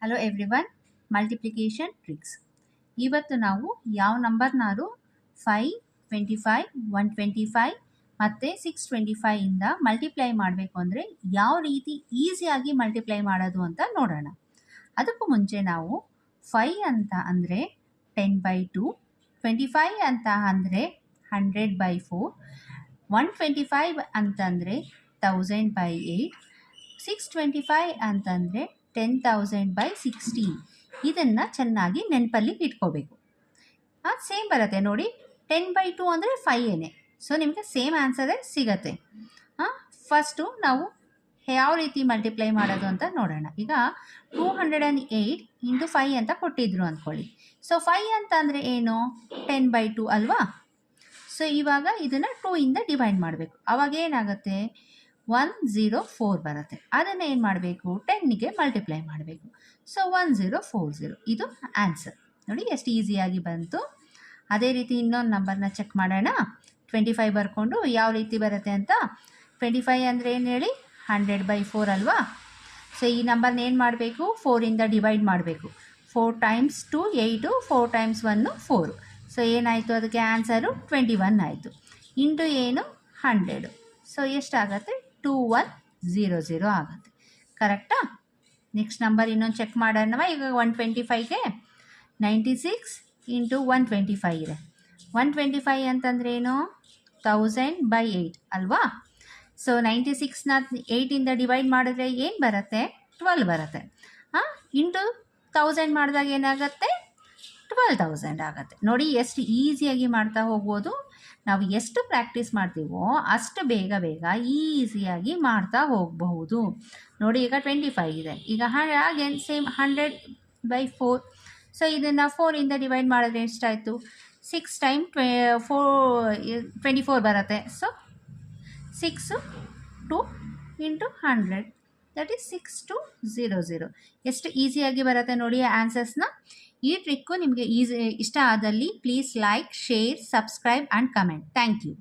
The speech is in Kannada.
Hello everyone, multiplication tricks. ಇವತ್ತು ನಾವು ಯಾವ ನಂಬರ್ನಾರು 5, 25, 125 ಮತ್ತು 625 ಇಂದ ಮಲ್ಟಿಪ್ಲೈ ಮಾಡಬೇಕು ಅಂದರೆ ಯಾವ ರೀತಿ ಈಸಿಯಾಗಿ ಮಲ್ಟಿಪ್ಲೈ ಮಾಡೋದು ಅಂತ ನೋಡೋಣ. ಅದಕ್ಕೂ ಮುಂಚೆ ನಾವು 5 ಅಂತ ಅಂದರೆ 10/2, 25 ಅಂತ ಅಂದರೆ 100/4, 125 ಅಂತಂದರೆ 1000/8, 625 ಅಂತಂದರೆ 10,000/16. ಇದನ್ನು ಚೆನ್ನಾಗಿ ನೆನಪಲ್ಲಿ ಇಟ್ಕೋಬೇಕು. ಸೇಮ್ ಬರುತ್ತೆ ನೋಡಿ. 10/2 ಅಂದರೆ 5 ಸೊ ನಿಮಗೆ ಸೇಮ್ ಆನ್ಸರೇ ಸಿಗತ್ತೆ. ಫಸ್ಟು ನಾವು ಯಾವ ರೀತಿ ಮಲ್ಟಿಪ್ಲೈ ಮಾಡೋದು ಅಂತ ನೋಡೋಣ. ಈಗ 208 × 5 ಅಂತ ಕೊಟ್ಟಿದ್ರು ಅಂದ್ಕೊಳ್ಳಿ. ಸೊ 5 ಅಂತ ಅಂದರೆ ಏನು? 10/2 ಅಲ್ವಾ? ಸೊ ಇವಾಗ ಇದನ್ನು 2 ಇಂದ ಡಿವೈಡ್ ಮಾಡಬೇಕು. ಅವಾಗ ಏನಾಗುತ್ತೆ? 104 ಬರುತ್ತೆ. ಅದನ್ನು ಏನು ಮಾಡಬೇಕು? 10ಗೆ ಮಲ್ಟಿಪ್ಲೈ ಮಾಡಬೇಕು. ಸೊ 1040 ಇದು ಆನ್ಸರ್. ನೋಡಿ ಎಷ್ಟು ಈಸಿಯಾಗಿ ಬಂತು. ಅದೇ ರೀತಿ ಇನ್ನೊಂದು ನಂಬರ್ನ ಚೆಕ್ ಮಾಡೋಣ. 25 ಬರ್ಕೊಂಡು ಯಾವ ರೀತಿ ಬರುತ್ತೆ ಅಂತ. 25 ಅಂದರೆ ಏನು ಹೇಳಿ? 100/4 ಅಲ್ವಾ? ಸೊ ಈ ನಂಬರ್ನ ಏನು ಮಾಡಬೇಕು? 4ಇಂದ ಡಿವೈಡ್ ಮಾಡಬೇಕು. 4 × 2 8, 4 × 1 4. ಸೊ ಏನಾಯಿತು? ಅದಕ್ಕೆ ಆನ್ಸರು 21 ಆಯಿತು. ಇಂಟು ಏನು? 100. ಸೊ ಎಷ್ಟಾಗುತ್ತೆ? 2100 ಆಗುತ್ತೆ. ಕರೆಕ್ಟಾ? ನೆಕ್ಸ್ಟ್ ನಂಬರ್ ಇನ್ನೊಂದು ಚೆಕ್ ಮಾಡೋಣ. ಈಗ 125ಗೆ 96 × 125 ಇದೆ. 125 ಅಂತಂದ್ರೆ ಏನು? 1000/8 ಅಲ್ವಾ? ಸೊ 96ನ 8ಇಂದ ಡಿವೈಡ್ ಮಾಡಿದ್ರೆ ಏನು ಬರುತ್ತೆ? 12 ಬರುತ್ತೆ. ಇಂಟು 1000 ಮಾಡಿದಾಗ ಏನಾಗುತ್ತೆ? 12,000 ಆಗುತ್ತೆ. ನೋಡಿ ಎಷ್ಟು ಈಸಿಯಾಗಿ ಮಾಡ್ತಾ ಹೋಗ್ಬೋದು. ನಾವು ಎಷ್ಟು ಪ್ರಾಕ್ಟೀಸ್ ಮಾಡ್ತೀವೋ ಅಷ್ಟು ಬೇಗ ಈಸಿಯಾಗಿ ಮಾಡ್ತಾ ಹೋಗಬಹುದು. ನೋಡಿ ಈಗ 25 ಇದೆ. ಈಗ ಹಾಗೆ ಸೇಮ್ 100/4. ಸೊ ಇದನ್ನು 4ಇಂದ ಡಿವೈಡ್ ಮಾಡಿದ್ರೆ ಎಷ್ಟಾಯಿತು? 6 × 24 ಬರುತ್ತೆ. So 6 2 × 100 that is 6200. ಎಷ್ಟು ಈಸಿಯಾಗಿ ಬರುತ್ತೆ ನೋಡಿ ಆನ್ಸರ್ಸ್ನ. ಈ ಟ್ರಿಕ್ಕು ನಿಮಗೆ ಇಷ್ಟ ಆದಲ್ಲಿ please like, share, subscribe and comment. Thank you.